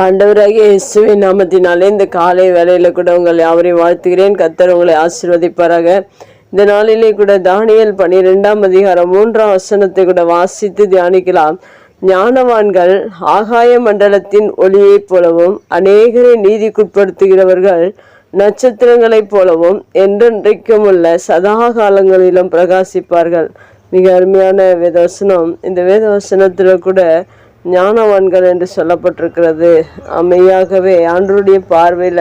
ஆண்டவராகிய இயேசுவின் நாமத்தினாலே இந்த காலை வேளையில கூட உங்களை யாவரையும் வாழ்த்துகிறேன். கர்த்தர் உங்களை ஆசீர்வதிப்பாராக. இந்த நாளிலே கூட தானியேல் 12ஆம் அதிகாரம் 3ஆம் வசனத்தை கூட வாசித்து தியானிக்கலாம். ஞானவான்கள் ஆகாய மண்டலத்தின் ஒளியைப் போலவும் அநேகரை நீதிக்குட்படுத்துகிறவர்கள் நட்சத்திரங்களைப் போலவும் என்றென்றைக்கும் உள்ள சதா காலங்களிலும் பிரகாசிப்பார்கள். மிக அருமையான வேதவசனம். இந்த வேதவசனத்தில் கூட ஞானவான்கள் என்று சொல்லப்பட்டிருக்கிறது. மெய்யாகவே ஆண்டவருடைய பார்வையில்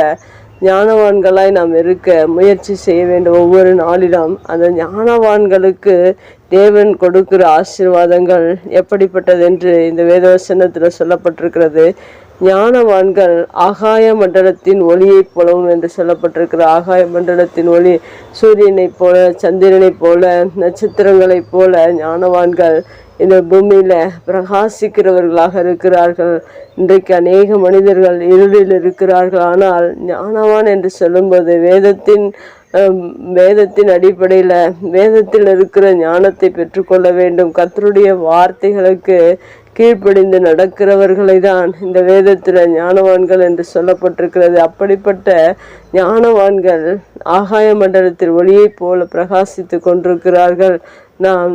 ஞானவான்களாய் நாம் இருக்க முயற்சி செய்ய வேண்டும். ஒவ்வொரு நாளிலும் அந்த ஞானவான்களுக்கு தேவன் கொடுக்கிற ஆசீர்வாதங்கள் எப்படிப்பட்டது என்று இந்த வேதவசனத்தில் சொல்லப்பட்டிருக்கிறது. ஞானவான்கள் ஆகாய மண்டலத்தின் ஒளியைப் போலவும் என்று சொல்லப்பட்டிருக்கிற ஆகாய மண்டலத்தின் ஒளி சூரியனைப் போல, சந்திரனைப் போல, நட்சத்திரங்களைப் போல ஞானவான்கள் இந்த பூமியில பிரகாசிக்கிறவர்களாக இருக்கிறார்கள். இன்றைக்கு அநேக மனிதர்கள் இருளில் இருக்கிறார்கள். ஆனால் ஞானவான் என்று சொல்லும்போது வேதத்தின் அடிப்படையில் வேதத்தில் இருக்கிற ஞானத்தை பெற்றுக்கொள்ள வேண்டும். கர்த்தருடைய வார்த்தைகளுக்கு கீழ்ப்படிந்து நடக்கிறவர்களை தான் இந்த வேதத்தில் ஞானவான்கள் என்று சொல்லப்பட்டிருக்கிறது. அப்படிப்பட்ட ஞானவான்கள் ஆகாய மண்டலத்தில் ஒளியைப் போல பிரகாசித்து கொண்டிருக்கிறார்கள். நாம்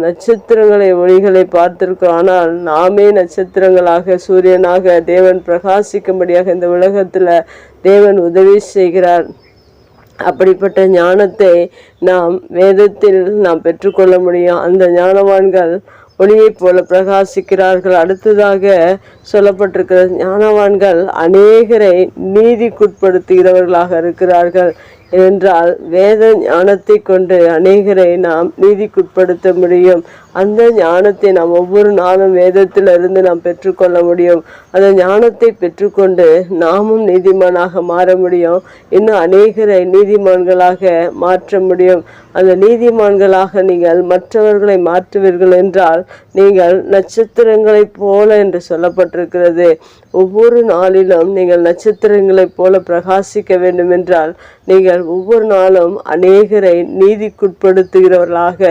ஒளிகளை பார்த்திருக்கிறோம். ஆனால் நாமே நட்சத்திரங்களாக, சூரியனாக தேவன் பிரகாசிக்கும்படியாக இந்த உலகத்தில் தேவன் உதவி செய்கிறார். அப்படிப்பட்ட ஞானத்தை நாம் வேதத்தில் நாம் பெற்றுக்கொள்ள முடியும். அந்த ஞானவான்கள் ஒளியைப் போல பிரகாசிக்கிறார்கள். அடுத்ததாக சொல்லப்பட்டிருக்கிற ஞானவான்கள் அநேகரை நீதிக்குட்படுத்துகிறவர்களாக இருக்கிறார்கள். என்றால் வேத ஞானத்தை கொண்டு அநேகரை நாம் நீதிக்குட்படுத்த முடியும். அந்த ஞானத்தை நாம் ஒவ்வொரு நாளும் வேதத்தில் இருந்து நாம் பெற்றுக்கொள்ள முடியும். அந்த ஞானத்தை பெற்றுக்கொண்டு நாமும் நீதிமானாக மாற முடியும். இன்னும் அநேகரை நீதிமான்களாக மாற்ற முடியும். அந்த நீதிமான்களாக நீங்கள் மற்றவர்களை மாற்றுவீர்கள் என்றால் நீங்கள் நட்சத்திரங்களைப் போல என்று சொல்லப்பட்டிருக்கிறது. ஒவ்வொரு நாளிலும் நீங்கள் நட்சத்திரங்களைப் போல பிரகாசிக்க வேண்டும் என்றால் நீங்கள் ஒவ்வொரு நாளும் அநேகரை நீதிக்குட்படுத்துகிறவர்களாக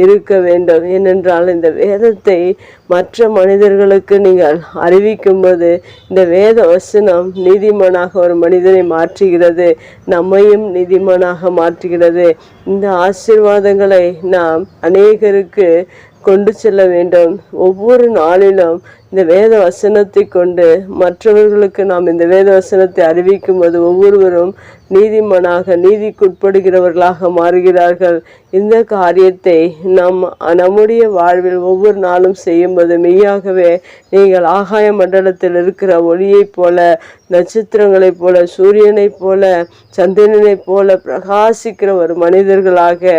இருக்க வேண்டும். ஏனென்றால் இந்த வேதத்தை மற்ற மனிதர்களுக்கு நீங்கள் அறிவிக்கும்போது இந்த வேத வசனம் நீதிமானாக ஒரு மனிதனை மாற்றுகிறது, நம்மையும் நீதிமானாக மாற்றுகிறது. இந்த ஆசீர்வாதங்களை நாம் அநேகருக்கு கொண்டு செல்ல வேண்டும். ஒவ்வொரு நாளிலும் இந்த வேத வசனத்தை கொண்டு மற்றவர்களுக்கு நாம் இந்த வேத வசனத்தை அறிவிக்கும் போது ஒவ்வொருவரும் நீதிமானாக நீதிக்குட்படுகிறவர்களாக மாறுகிறார்கள். இந்த காரியத்தை நம்முடைய வாழ்வில் ஒவ்வொரு நாளும் செய்யும்போது மெய்யாகவே நீங்கள் ஆகாய மண்டலத்தில் இருக்கிற ஒளியைப் போல, நட்சத்திரங்களைப் போல, சூரியனைப் போல, சந்திரனைப் போல பிரகாசிக்கிற ஒரு மனிதர்களாக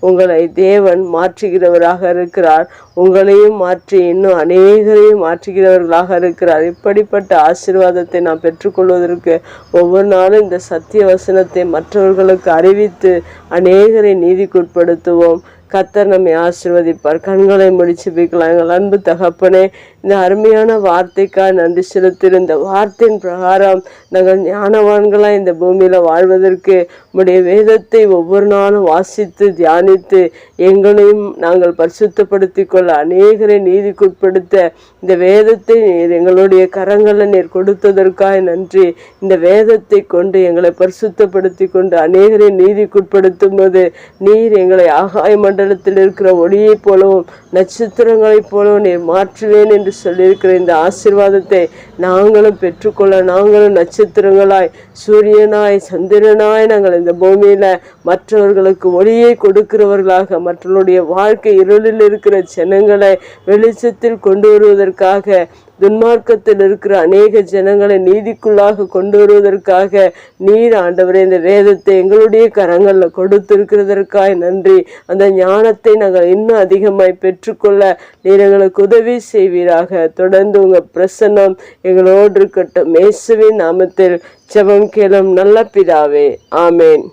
உங்களை தேவன் மாற்றுகிறவராக இருக்கிறார். உங்களையும் மாற்றி இன்னும் அநேகரையும் மாற்றுகிறவர்களாக இருக்கிறார். இப்படிப்பட்ட ஆசீர்வாதத்தை நாம் பெற்றுக்கொள்வதற்கு ஒவ்வொரு நாளும் இந்த சத்திய வசனத்தை மற்றவர்களுக்கு அறிவித்து அநேகரை நீதிக்குட்படுத்துவோம். கர்த்தர் நம்மை ஆசீர்வதிப்பார். கண்களை முடிச்சு வைக்கலாம். எங்கள் அன்பு தகப்பனே, இந்த அருமையான வார்த்தைக்காக நன்றி செலுத்துகிற இந்த வார்த்தையின் பிரகாரம் நாங்கள் ஞானவான்களாக இந்த பூமியில் வாழ்வதற்கு உம்முடைய வேதத்தை ஒவ்வொரு நாளும் வாசித்து தியானித்து எங்களையும் நாங்கள் பரிசுத்தப்படுத்தி கொள்ள அநேகரை நீதிக்குட்படுத்த இந்த வேதத்தை நீர் எங்களுடைய கரங்களில் நீர் கொடுத்ததற்காக நன்றி. இந்த வேதத்தை கொண்டு எங்களை பரிசுத்தப்படுத்தி கொண்டு அநேகரை நீதிக்குட்படுத்தும் போது நீர் எங்களை ஆகாய மண்டலத்தில் இருக்கிற ஒளியைப் போலவும் நட்சத்திரங்களைப் போலவும் நீர் மாற்றுவேன் என்று சொல்லியிருக்கிற இந்த ஆசீர்வாதத்தை நாங்களும் பெற்றுக்கொள்ள, நாங்களும் நட்சத்திரங்களாய், சூரியனாய், சந்திரனாய் நாங்கள் இந்த பூமியில மற்றவர்களுக்கு ஒளியை கொடுக்கிறவர்களாக, மற்றவர்களுடைய வாழ்க்கை இருளில் இருக்கிற ஜனங்களை வெளிச்சத்தில் கொண்டு வருவதற்காக, துன்மார்க்கத்தில் இருக்கிற அநேக ஜனங்களை நீதிக்குள்ளாக கொண்டு வருவதற்காக நீர் ஆண்டவரே இந்த வேதத்தை எங்களுடைய கரங்களில் கொடுத்திருக்கிறதற்காக நன்றி. அந்த ஞானத்தை நாங்கள் இன்னும் அதிகமாய் பெற்றுக்கொள்ள நீர் எங்களுக்கு உதவி செய்வீராக. தொடர்ந்து உங்கள் பிரசன்னம் எங்களோடு இருக்கட்டும். இயேசுவின் நாமத்தில் ஜெபம் கேளும் நல்ல பிதாவே, ஆமேன்.